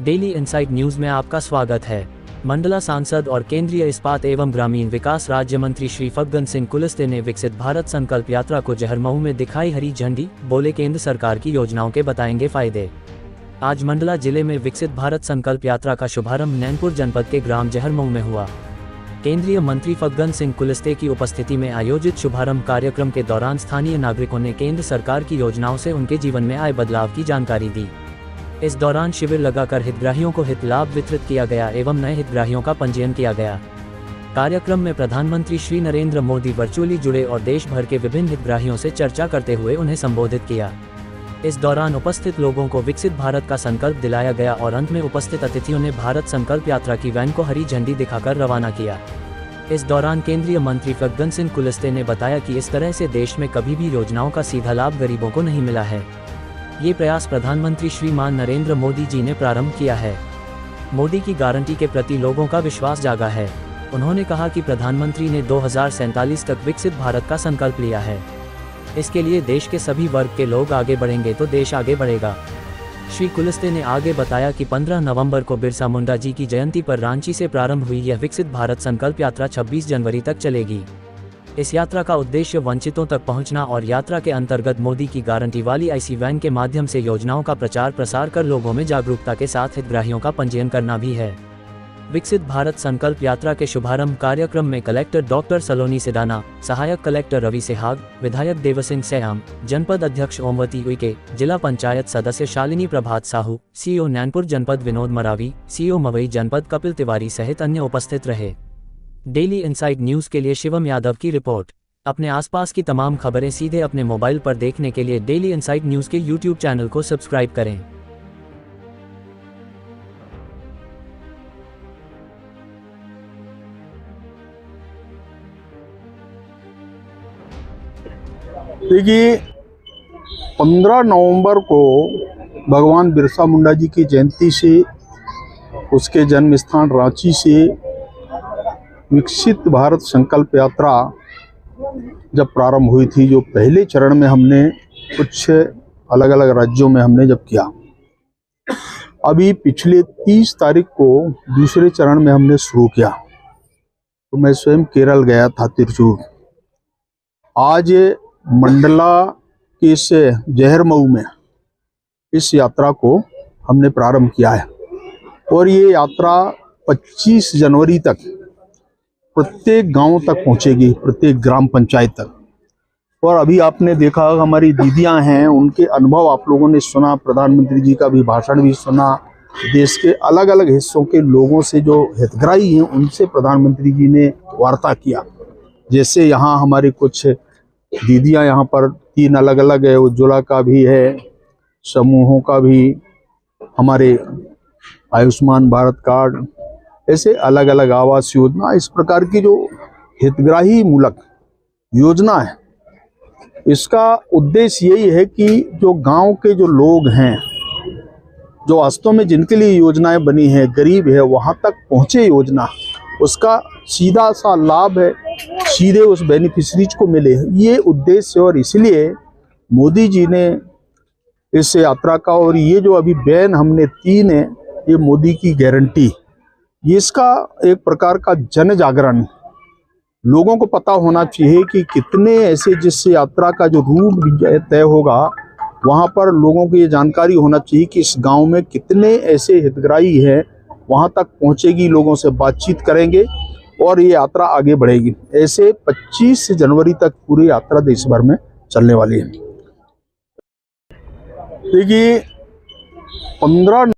Daily insight news में आपका स्वागत है। मंडला सांसद और केंद्रीय इस्पात एवं ग्रामीण विकास राज्य मंत्री श्री फग्गन सिंह कुलस्ते ने विकसित भारत संकल्प यात्रा को जहरमऊ में दिखाई हरी झंडी, बोले केंद्र सरकार की योजनाओं के बताएंगे फायदे। आज मंडला जिले में विकसित भारत संकल्प यात्रा का शुभारंभ नैनपुर जनपद के ग्राम जहरमऊ में हुआ। केंद्रीय मंत्री फग्गन सिंह कुलस्ते की उपस्थिति में आयोजित शुभारंभ कार्यक्रम के दौरान स्थानीय नागरिकों ने केंद्र सरकार की योजनाओं से उनके जीवन में आए बदलाव की जानकारी दी। इस दौरान शिविर लगाकर हितग्राहियों को हित लाभ वितरित किया गया एवं नए हितग्राहियों का पंजीयन किया गया। कार्यक्रम में प्रधानमंत्री श्री नरेंद्र मोदी वर्चुअली जुड़े और देश भर के विभिन्न हितग्राहियों से चर्चा करते हुए उन्हें संबोधित किया। इस दौरान उपस्थित लोगों को विकसित भारत का संकल्प दिलाया गया और अंत में उपस्थित अतिथियों ने भारत संकल्प यात्रा की वैन को हरी झंडी दिखाकर रवाना किया। इस दौरान केंद्रीय मंत्री फग्गन सिंह कुलस्ते ने बताया कि इस तरह से देश में कभी भी योजनाओं का सीधा लाभ गरीबों को नहीं मिला है। ये प्रयास प्रधानमंत्री श्रीमान नरेंद्र मोदी जी ने प्रारंभ किया है। मोदी की गारंटी के प्रति लोगों का विश्वास जागा है। उन्होंने कहा कि प्रधानमंत्री ने 2047 तक विकसित भारत का संकल्प लिया है। इसके लिए देश के सभी वर्ग के लोग आगे बढ़ेंगे तो देश आगे बढ़ेगा। श्री कुलस्ते ने आगे बताया कि 15 नवंबर को बिरसा मुंडा जी की जयंती पर रांची से प्रारंभ हुई यह विकसित भारत संकल्प यात्रा 26 जनवरी तक चलेगी। इस यात्रा का उद्देश्य वंचितों तक पहुंचना और यात्रा के अंतर्गत मोदी की गारंटी वाली IC वैन के माध्यम से योजनाओं का प्रचार प्रसार कर लोगों में जागरूकता के साथ हितग्राहियों का पंजीयन करना भी है। विकसित भारत संकल्प यात्रा के शुभारंभ कार्यक्रम में कलेक्टर डॉक्टर सलोनी सिडाना, सहायक कलेक्टर रवि सेहाग, विधायक देवसिंह सयाम, जनपद अध्यक्ष ओमवती उइके, जिला पंचायत सदस्य शालिनी प्रभात साहू, CEO नैनपुर जनपद विनोद मरावी, CEO मवई जनपद कपिल तिवारी सहित अन्य उपस्थित रहे। डेली इनसाइट न्यूज के लिए शिवम यादव की रिपोर्ट। अपने आसपास की तमाम खबरें सीधे अपने मोबाइल पर देखने के लिए डेली इनसाइट न्यूज के YouTube चैनल को सब्सक्राइब करें। देखिए, 15 नवंबर को भगवान बिरसा मुंडा जी की जयंती से उसके जन्म स्थान रांची से विकसित भारत संकल्प यात्रा जब प्रारंभ हुई थी, जो पहले चरण में हमने कुछ अलग अलग राज्यों में हमने जब किया, अभी पिछले 30 तारीख को दूसरे चरण में हमने शुरू किया। तो मैं स्वयं केरल गया था, तिरुचूर। आज मंडला के इस जहरमऊ में इस यात्रा को हमने प्रारंभ किया है और ये यात्रा 25 जनवरी तक प्रत्येक गांव तक पहुंचेगी, प्रत्येक ग्राम पंचायत तक। और अभी आपने देखा, हमारी दीदियां हैं, उनके अनुभव आप लोगों ने सुना, प्रधानमंत्री जी का भी भाषण भी सुना, देश के अलग अलग हिस्सों के लोगों से जो हितग्राही हैं उनसे प्रधानमंत्री जी ने वार्ता किया। जैसे यहाँ हमारे कुछ दीदियां यहाँ पर 3 अलग अलग है, उज्ज्वला का भी है, समूहों का भी, हमारे आयुष्मान भारत कार्ड, ऐसे अलग अलग आवास योजना, इस प्रकार की जो हितग्राही मूलक योजना है, इसका उद्देश्य यही है कि जो गांव के जो लोग हैं, जो वास्तव में जिनके लिए योजनाएं बनी हैं, गरीब है, वहां तक पहुंचे योजना, उसका सीधा सा लाभ है, सीधे उस बेनिफिशरीज को मिले, ये उद्देश्य है। और इसलिए मोदी जी ने इस यात्रा का, और ये जो अभी बैन हमने 3 है, ये मोदी की गारंटी, ये इसका एक प्रकार का जन जागरण, लोगों को पता होना चाहिए कि कितने ऐसे, जिस यात्रा का जो रूट तय होगा वहाँ पर लोगों को ये जानकारी होना चाहिए कि इस गांव में कितने ऐसे हितग्राही हैं, वहाँ तक पहुँचेगी, लोगों से बातचीत करेंगे और ये यात्रा आगे बढ़ेगी। ऐसे 25 जनवरी तक पूरी यात्रा देश भर में चलने वाली है। देखिए, 15